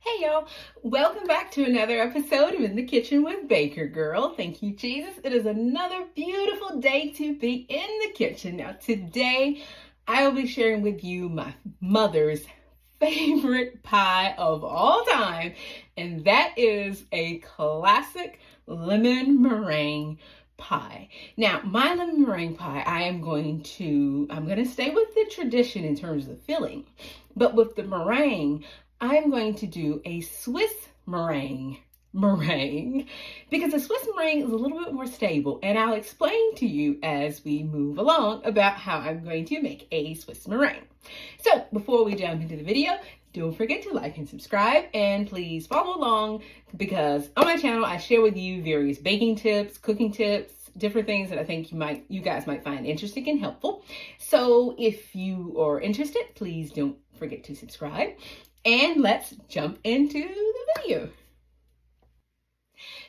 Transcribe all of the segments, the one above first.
Hey y'all, welcome back to another episode of In the Kitchen with Baker Girl. Thank you, Jesus. It is another beautiful day to be in the kitchen. Now, today I will be sharing with you my mother's favorite pie of all time, and that is a classic lemon meringue pie. Now, my lemon meringue pie, I'm going to stay with the tradition in terms of the filling, but with the meringue, I'm going to do a Swiss meringue because the Swiss meringue is a little bit more stable, and I'll explain to you as we move along about how I'm going to make a Swiss meringue. So before we jump into the video, don't forget to like and subscribe, and please follow along because on my channel I share with you various baking tips, cooking tips, different things that I think you guys might find interesting and helpful. So if you are interested, please don't forget to subscribe. And let's jump into the video.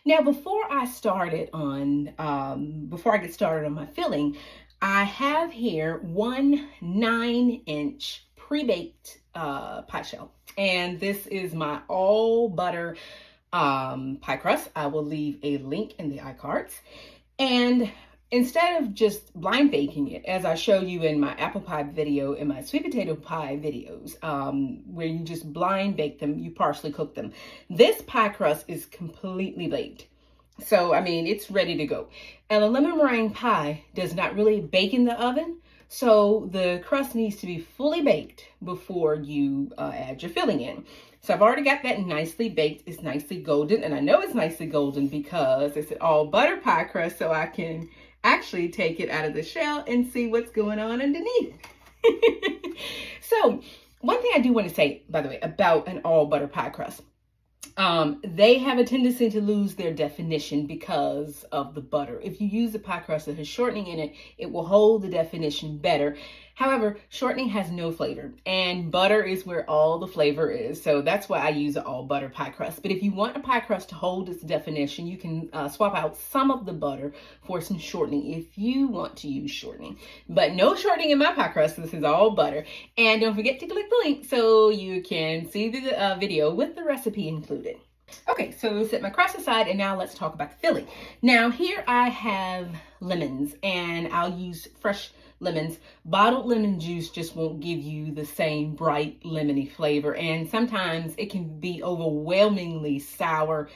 Now, before I get started on my filling, I have here one 9-inch pre-baked pie shell, and this is my all butter pie crust. I will leave a link in the iCards. And instead of just blind baking it, as I show you in my apple pie video and my sweet potato pie videos, where you just blind bake them, you partially cook them. This pie crust is completely baked. So, I mean, it's ready to go. And a lemon meringue pie does not really bake in the oven. So the crust needs to be fully baked before you add your filling in. So I've already got that nicely baked. It's nicely golden. And I know it's nicely golden because it's an all butter pie crust, so I can actually take it out of the shell and see what's going on underneath. So one thing I do want to say, by the way, about an all butter pie crust, they have a tendency to lose their definition because of the butter. If you use a pie crust that has shortening in it, it will hold the definition better. However, shortening has no flavor, and butter is where all the flavor is. So that's why I use an all butter pie crust. But if you want a pie crust to hold its definition, you can swap out some of the butter for some shortening if you want to use shortening. But no shortening in my pie crust. This is all butter. And don't forget to click the link so you can see the video with the recipe included. Okay, so set my crust aside, and now let's talk about the filling. Now here I have lemons, and I'll use fresh lemons. Bottled lemon juice just won't give you the same bright lemony flavor, and sometimes it can be overwhelmingly sour